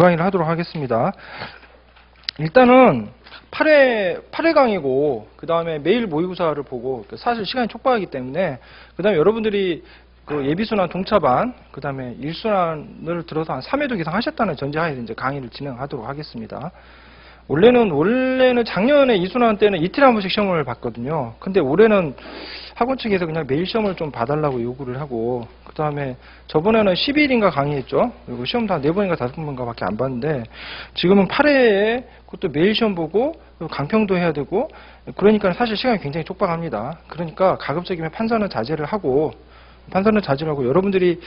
본강의를 하도록 하겠습니다. 일단은 8회 강의고 그 다음에 매일 모의고사를 보고 사실 시간이 촉박하기 때문에 그 다음에 여러분들이 그 예비순환 동차반 그 다음에 1순환을 들어서 한 3회도 이상 하셨다는 전제하에서 이제 강의를 진행하도록 하겠습니다. 원래는 작년에 2순환 때는 이틀에 한 번씩 시험을 봤거든요. 근데 올해는 학원 측에서 그냥 매일 시험을 좀 봐달라고 요구를 하고 그 다음에 저번에는 12일인가 강의했죠. 그리고 시험도 한 4번인가 5번인가 밖에 안 봤는데 지금은 8회에 그것도 매일 시험 보고 강평도 해야 되고 그러니까 사실 시간이 굉장히 촉박합니다. 그러니까 가급적이면 판사는 자제를 하고 여러분들이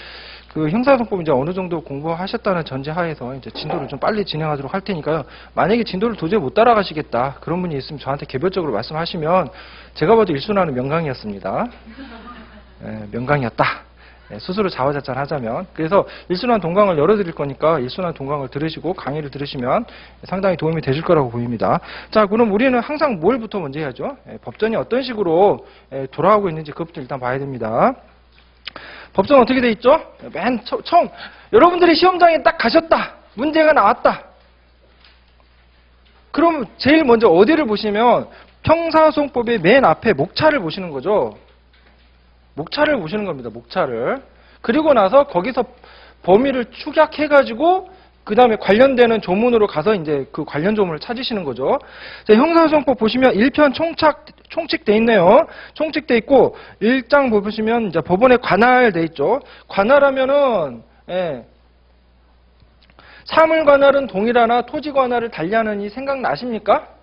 그 형사소송법 이제 어느 정도 공부하셨다는 전제하에서 이제 진도를 좀 빨리 진행하도록 할 테니까요. 만약에 진도를 도저히 못 따라가시겠다 그런 분이 있으면 저한테 개별적으로 말씀하시면 제가 봐도 1순환은 명강이었습니다. 명강이었다. 스스로 자화자찬하자면 그래서 1순환 동강을 열어드릴 거니까 1순환 동강을 들으시고 강의를 들으시면 상당히 도움이 되실 거라고 보입니다. 자, 그럼 우리는 항상 뭘부터 먼저 해야죠? 법전이 어떤 식으로 돌아가고 있는지 그것부터 일단 봐야 됩니다. 법전 어떻게 돼 있죠? 맨 처음 여러분들이 시험장에 딱 가셨다. 문제가 나왔다. 그럼 제일 먼저 어디를 보시면 형사소송법의 맨 앞에 목차를 보시는 거죠. 목차를 보시는 겁니다. 목차를. 그리고 나서 거기서 범위를 축약해가지고 그 다음에 관련되는 조문으로 가서 이제 그 관련 조문을 찾으시는 거죠. 자, 형사소송법 보시면 1편 총칙돼 있네요. 총칙돼 있고 1장 보시면 이제 법원에 관할돼 있죠. 관할하면은 사물관할은 동일하나 토지관할을 달리하는 이 생각나십니까?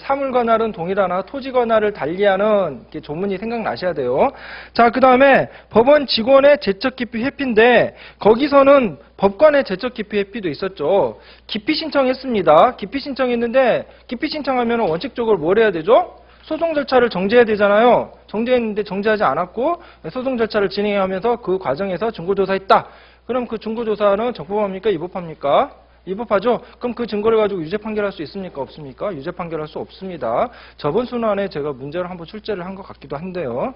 사물관할은 동일하나 토지관할을 달리하는 조문이 생각나셔야 돼요. 자, 그 다음에 법원 직원의 제척기피 회피인데 거기서는 법관의 제척기피 회피도 있었죠. 기피 신청했습니다. 기피 신청했는데 기피 신청하면 원칙적으로 뭘 해야 되죠? 소송 절차를 정지해야 되잖아요. 정지했는데 정지하지 않았고 소송 절차를 진행하면서 그 과정에서 증거조사했다. 그럼 그 증거조사는 적법합니까? 위법합니까? 위법하죠? 그럼 그 증거를 가지고 유죄 판결할 수 있습니까? 없습니까? 유죄 판결할 수 없습니다. 저번 순환에 제가 문제를 한번 출제를 한 것 같기도 한데요.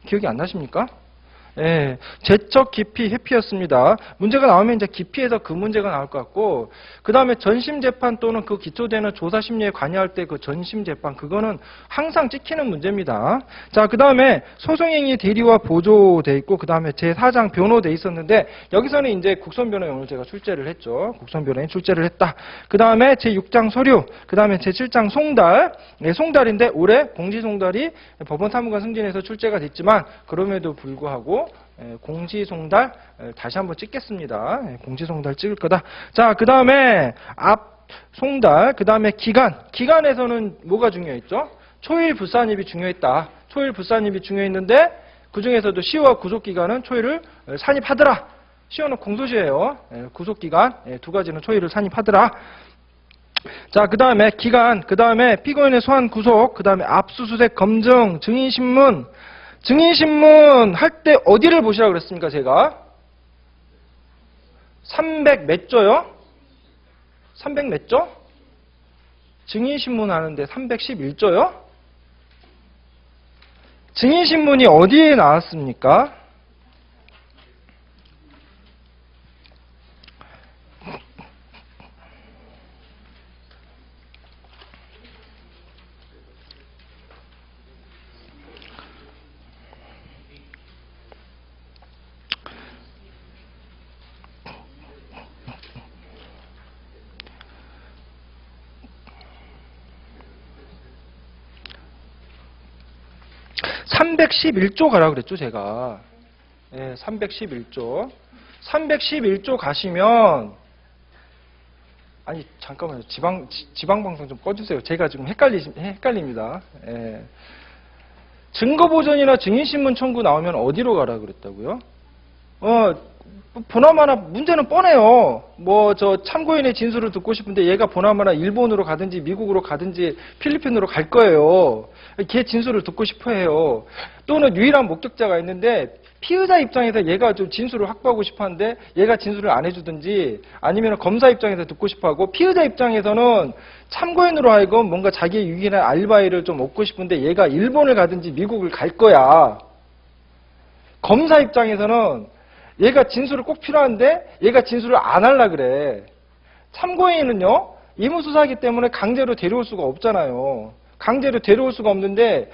기억이 안 나십니까? 제척 기피 회피였습니다. 문제가 나오면 이제 기피에서 그 문제가 나올 것 같고, 그 다음에 전심재판 또는 그 기초되는 조사심리에 관여할 때 그 전심재판, 그거는 항상 찍히는 문제입니다. 자, 그 다음에 소송행위 대리와 보조돼 있고, 그 다음에 제4장 변호돼 있었는데, 여기서는 이제 국선변호인을 제가 출제를 했죠. 국선변호인 출제를 했다. 그 다음에 제6장 서류, 그 다음에 제7장 송달, 송달인데 올해 공시송달이 법원 사무관 승진에서 출제가 됐지만, 그럼에도 불구하고 공시송달 다시 한번 찍겠습니다. 공시송달 찍을 거다. 자, 그 다음에 앞 송달, 그 다음에 기간에서는 뭐가 중요했죠? 초일 불산입이 중요했다. 초일 불산입이 중요했는데 그 중에서도 시효와 구속기간은 초일을 산입하더라. 시효는 공소시효예요. 구속기간 두 가지는 초일을 산입하더라. 자, 그 다음에 기간, 그 다음에 피고인의 소환 구속, 그 다음에 압수수색 검증, 증인신문. 증인신문 할 때 어디를 보시라고 그랬습니까, 제가? 300 몇 조요? 300 몇 조? 증인신문 하는데 311조요? 증인신문이 어디에 나왔습니까? (311조) 가라고 그랬죠, 제가. 311조. 311조 가시면, 아니, 잠깐만요. 지방방송 좀 꺼주세요. 제가 지금 헷갈립니다. 증거보전이나 증인신문 청구 나오면 어디로 가라고 그랬다고요? 보나마나 문제는 뻔해요. 참고인의 진술을 듣고 싶은데 얘가 보나마나 일본으로 가든지 미국으로 가든지 필리핀으로 갈 거예요. 걔 진술을 듣고 싶어 해요. 또는 유일한 목격자가 있는데 피의자 입장에서 얘가 좀 진술을 확보하고 싶어 하는데 얘가 진술을 안 해주든지 아니면 검사 입장에서 듣고 싶어 하고 피의자 입장에서는 참고인으로 하여금 뭔가 자기의 유일한 알바이를 좀 얻고 싶은데 얘가 일본을 가든지 미국을 갈 거야. 검사 입장에서는 얘가 진술을 꼭 필요한데 얘가 진술을 안 하려 그래. 참고인은요, 의무수사이기 때문에 강제로 데려올 수가 없잖아요. 강제로 데려올 수가 없는데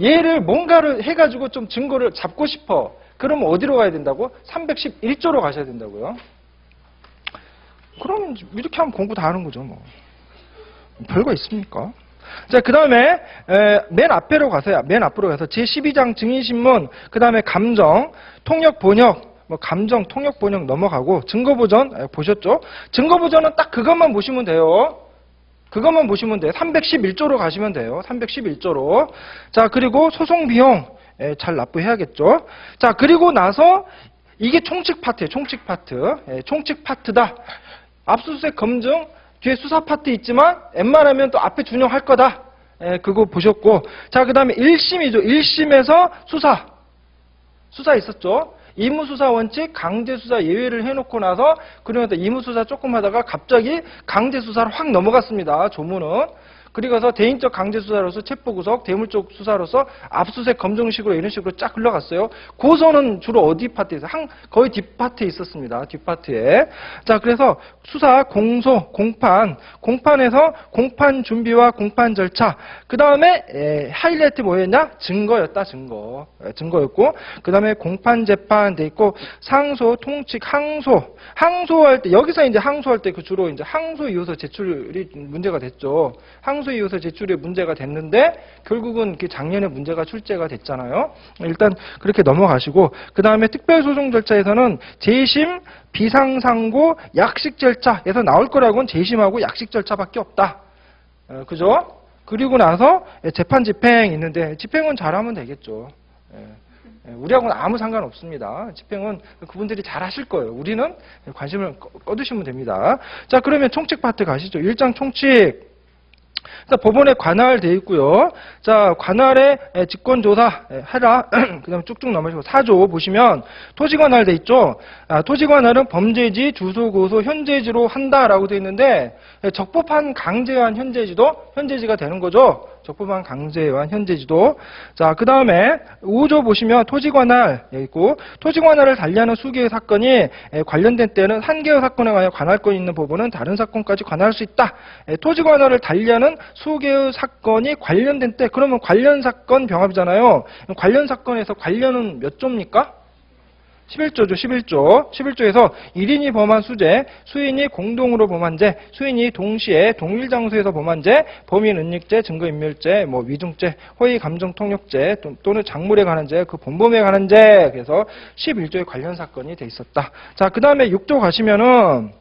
얘를 뭔가를 해가지고 좀 증거를 잡고 싶어. 그러면 어디로 가야 된다고? 311조로 가셔야 된다고요. 그러면 이렇게 하면 공부 다 하는 거죠. 뭐 별거 있습니까? 자, 그 다음에 맨 앞으로 가서요. 맨 앞으로 가서 제12장 증인신문, 그 다음에 감정, 통역, 번역, 뭐 감정, 통역, 번역 넘어가고 증거보전 보셨죠? 증거보전은 딱 그것만 보시면 돼요. 그것만 보시면 돼요. 311조로 가시면 돼요. 311조로. 자, 그리고 소송 비용 잘 납부해야겠죠. 자, 그리고 나서 이게 총칙 파트예요. 총칙 파트. 총칙 파트다. 압수수색 검증 뒤에 수사 파트 있지만 웬만하면 또 앞에 준용할 거다. 그거 보셨고. 자, 그 다음에 1심이죠. 1심에서 수사 있었죠. 의무수사 원칙, 강제수사 예외를 해놓고 나서 그러면서 의무수사 조금 하다가 갑자기 강제수사로 확 넘어갔습니다. 조문은. 그리고서 대인적 강제수사로서 체포구속, 대물적 수사로서 압수수색 검증식으로 이런 식으로 쫙 흘러갔어요. 고소는 주로 어디 파트에서? 거의 뒷파트에 있었습니다. 뒷파트에. 자, 그래서 수사, 공소, 공판에서 공판 준비와 공판 절차. 그 다음에 하이라이트 뭐였냐? 증거였다. 증거였고. 그 다음에 공판 재판 돼 있고 상소, 통칙, 항소할 때 여기서 이제 항소할 때 그 주로 이제 항소 이유서 제출이 문제가 됐죠. 항소 이유서 제출이 문제가 됐는데 결국은 작년에 문제가 출제가 됐잖아요. 일단 그렇게 넘어가시고 그 다음에 특별소송 절차에서는 재심, 비상상고, 약식 절차에서 나올 거라고는 재심하고 약식 절차밖에 없다. 그죠? 그리고 나서 재판 집행 있는데 집행은 잘하면 되겠죠. 우리하고는 아무 상관없습니다. 집행은 그분들이 잘 하실 거예요. 우리는 관심을 꺼두시면 됩니다. 자, 그러면 총칙 파트 가시죠. 1장 총칙. 자, 법원에 관할되어 있고요. 자, 관할에 직권조사 해라. 그 다음에 쭉쭉 넘어가시고 4조 보시면 토지관할되어 있죠. 토지관할은 범죄지, 주소, 고소, 현재지로 한다라고 되어 있는데 적법한 강제한 현재지가 되는 거죠. 적법한 강제한 현재지도. 자, 그 다음에 5조 보시면 토지관할 있고 토지관할을 달리하는 수개의 사건이 관련된 때는 한 개의 사건에 관해 관할권이 있는 법원은 다른 사건까지 관할할 수 있다. 토지관할을 달리하는 수개의 사건이 관련된 때 그러면 관련 사건 병합이잖아요. 관련 사건에서 관련은 몇 조입니까? 11조죠. 11조에서 1인이 범한 수재, 수인이 공동으로 범한 죄, 수인이 동시에 동일 장소에서 범한 죄, 범인 은닉죄, 증거인멸죄, 위증죄, 허위 감정 통역죄 또는 작물에 관한 죄, 그 본범에 관한 죄. 그래서 11조에 관련 사건이 돼 있었다. 자, 그 다음에 6조 가시면은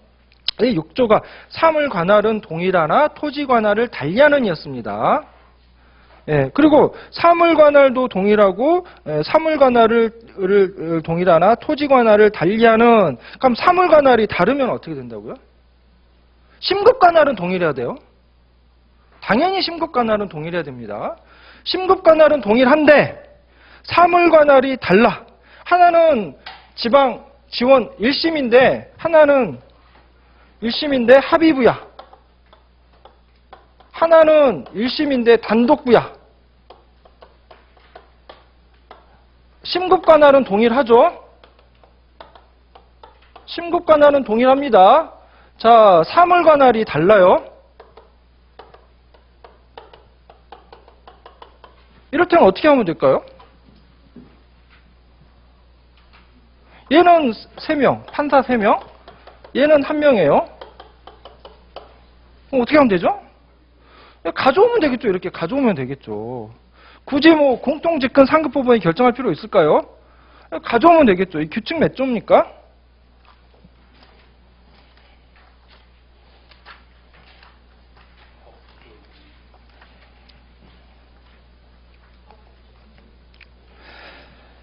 이 6조가 사물 관할은 동일하나 토지 관할을 달리하는 이었습니다. 그리고 사물 관할도 동일하고 사물 관할을 동일하나 토지 관할을 달리하는 그럼 사물 관할이 다르면 어떻게 된다고요? 심급 관할은 동일해야 돼요. 당연히 심급 관할은 동일해야 됩니다. 심급 관할은 동일한데 사물 관할이 달라. 하나는 지방 지원 1심인데 하나는 1심인데 합의부야. 하나는 1심인데 단독부야. 심급 관할은 동일하죠? 심급 관할은 동일합니다. 자, 사물 관할이 달라요. 이럴 때는 어떻게 하면 될까요? 얘는 3명, 판사 3명. 얘는 1명이에요. 어떻게 하면 되죠? 가져오면 되겠죠. 이렇게 가져오면 되겠죠. 굳이 공통집권 상급법원이 결정할 필요 있을까요? 가져오면 되겠죠. 이 규칙 몇 조입니까?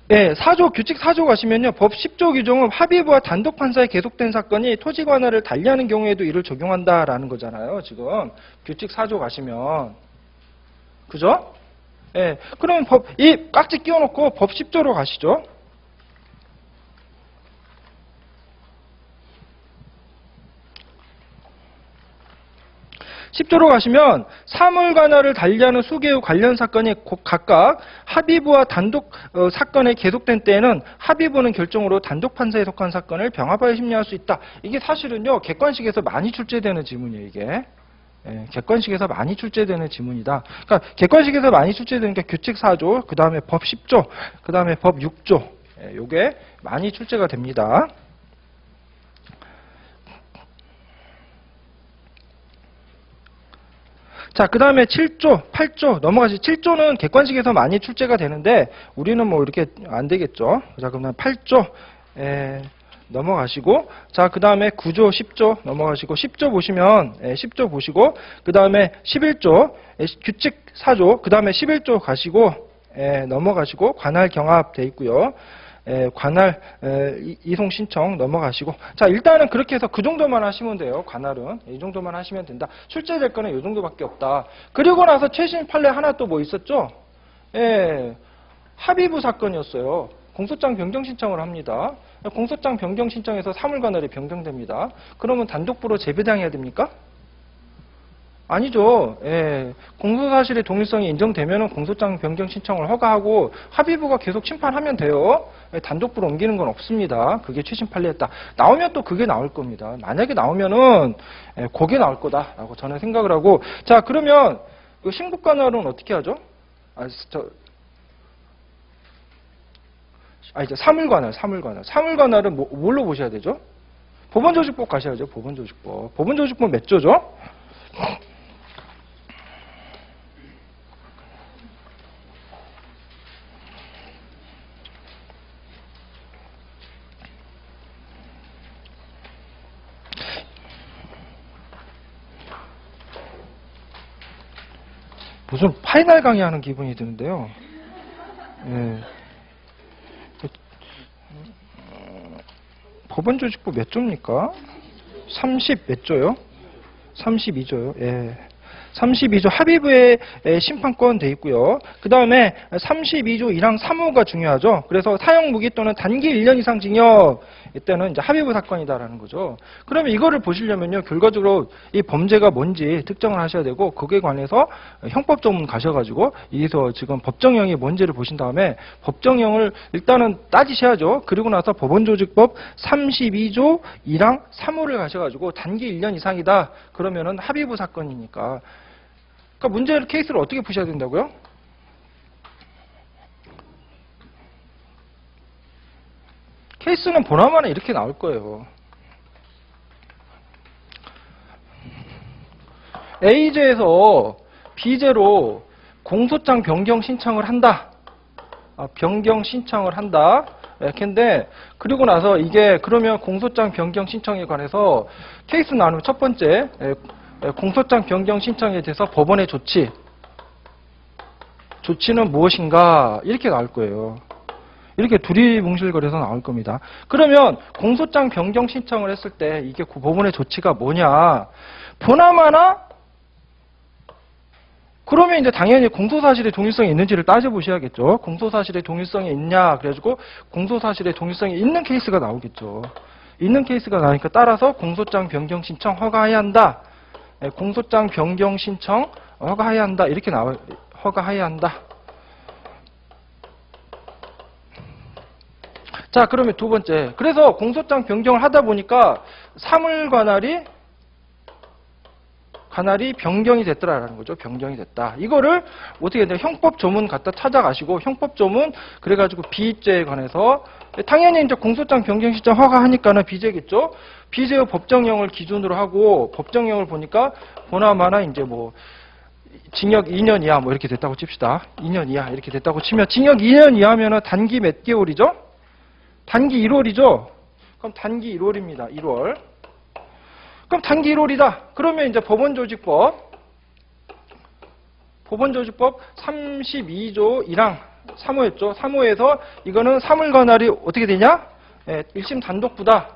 네, 규칙 4조 가시면요. 법 10조 규정은 합의부와 단독 판사에 계속된 사건이 토지 관할을 달리하는 경우에도 이를 적용한다라는 거잖아요. 지금 규칙 4조 가시면. 그죠? 예. 그러면 이 깍지 끼워놓고 법 10조로 가시죠. 10조로 가시면 사물 관할을 달리하는 수개의 관련 사건이 각각 합의부와 단독 사건에 계속된 때에는 합의부는 결정으로 단독 판사에 속한 사건을 병합하여 심리할 수 있다. 이게 사실은요 객관식에서 많이 출제되는 지문이에요. 이게 객관식에서 많이 출제되는 지문이다. 그러니까 객관식에서 많이 출제되는 게 규칙 4조, 그 다음에 법 10조, 그 다음에 법 6조. 요게 많이 출제가 됩니다. 자, 그 다음에 7조, 8조 넘어가시. 7조는 객관식에서 많이 출제가 되는데 우리는 뭐 이렇게 안 되겠죠. 자, 그러면 8조 넘어가시고, 자, 그 다음에 9조, 10조 넘어가시고, 10조 보시면 10조 보시고, 그 다음에 11조 규칙 4조, 그 다음에 11조 가시고 넘어가시고, 관할 경합 돼 있고요. 관할 이송 신청 넘어가시고, 자, 일단은 그렇게 해서 그 정도만 하시면 돼요. 관할은 이 정도만 하시면 된다. 출제될 거는 이 정도밖에 없다. 그리고 나서 최신 판례 하나 또 뭐 있었죠? 합의부 사건이었어요. 공소장 변경 신청을 합니다. 공소장 변경 신청에서 사물 관할이 변경됩니다. 그러면 단독부로 재배당해야 됩니까? 아니죠. 공소사실의 동일성이 인정되면 공소장 변경 신청을 허가하고 합의부가 계속 심판하면 돼요. 단독부로 옮기는 건 없습니다. 그게 최신 판례였다. 나오면 또 그게 나올 겁니다. 만약에 나오면은 그게 나올 거다라고 저는 생각을 하고, 자, 그러면 신국 관할은 어떻게 하죠? 이제 사물 관할. 사물 관할은 뭘로 보셔야 되죠? 법원조직법 가셔야죠. 법원조직법. 법원조직법 몇 조죠? 무슨 파이널 강의하는 기분이 드는데요. 법원조직법 몇 조입니까? 30 몇 조요? 32조요. 32조 합의부의 심판권 돼 있고요. 그 다음에 32조 1항 3호가 중요하죠. 그래서 사형무기 또는 단기 1년 이상 징역, 이때는 이제 합의부 사건이다라는 거죠. 그러면 이거를 보시려면요, 결과적으로 이 범죄가 뭔지 특정을 하셔야 되고, 거기에 관해서 형법 전문 가셔가지고 여기서 지금 법정형이 뭔지를 보신 다음에 법정형을 일단은 따지셔야죠. 그리고 나서 법원조직법 32조 1항 3호를 가셔가지고 단기 1년 이상이다. 그러면은 합의부 사건이니까. 그러니까 문제를 케이스를 어떻게 푸셔야 된다고요? 케이스는 보나마나 이렇게 나올 거예요. A제에서 B제로 공소장 변경 신청을 한다. 변경 신청을 한다. 이렇게인데, 그리고 나서 이게 그러면 공소장 변경 신청에 관해서 케이스 나누면 첫 번째, 공소장 변경 신청에 대해서 법원의 조치는 무엇인가, 이렇게 나올 거예요. 이렇게 두리뭉실거려서 나올 겁니다. 그러면 공소장 변경 신청을 했을 때 이게 법원의 조치가 뭐냐, 보나마나 그러면 이제 당연히 공소사실의 동일성이 있는지를 따져보셔야겠죠. 공소사실의 동일성이 있냐, 그래가지고 공소사실의 동일성이 있는 케이스가 나오겠죠. 있는 케이스가 나오니까 따라서 공소장 변경 신청 허가해야 한다. 공소장 변경 신청 허가해야 한다. 이렇게 허가해야 한다. 자, 그러면 두 번째. 그래서 공소장 변경을 하다 보니까 사물 관할이 변경이 됐더라라는 거죠. 변경이 됐다. 이거를 어떻게 했냐, 형법 조문 갖다 찾아가시고, 형법 조문 그래가지고 비죄에 관해서 당연히 이제 공소장 변경 신청 허가하니까는 비죄겠죠. 비죄의 법정형을 기준으로 하고, 법정형을 보니까 보나마나 이제 뭐 징역 2년 이하 뭐 이렇게 됐다고 칩시다. 2년 이하 이렇게 됐다고 치면, 징역 2년 이하면은 단기 몇 개월이죠? 단기 1월이죠? 그럼 단기 1월입니다. 1월. 그럼 단기 1월이다. 그러면 이제 법원조직법 32조 1항 3호였죠. 3호에서 이거는 사물 관할이 어떻게 되냐? 1심 단독부다.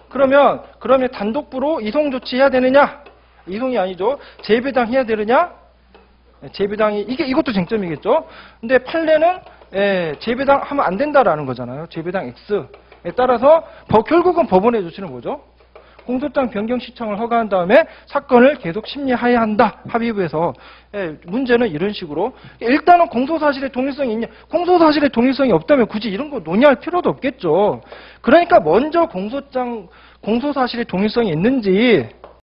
그러면 단독부로 이송 조치해야 되느냐? 이송이 아니죠. 재배당 해야 되느냐? 재배당이, 이것도 쟁점이겠죠. 근데 판례는 재배당 하면 안 된다라는 거잖아요. 재배당 X에 따라서 결국은 법원의 조치는 뭐죠? 공소장 변경 신청을 허가한 다음에 사건을 계속 심리하여야 한다. 합의부에서. 문제는 이런 식으로 일단은 공소사실의 동일성이 있냐? 공소사실의 동일성이 없다면 굳이 이런 거 논의할 필요도 없겠죠. 그러니까 먼저 공소사실의 동일성이 있는지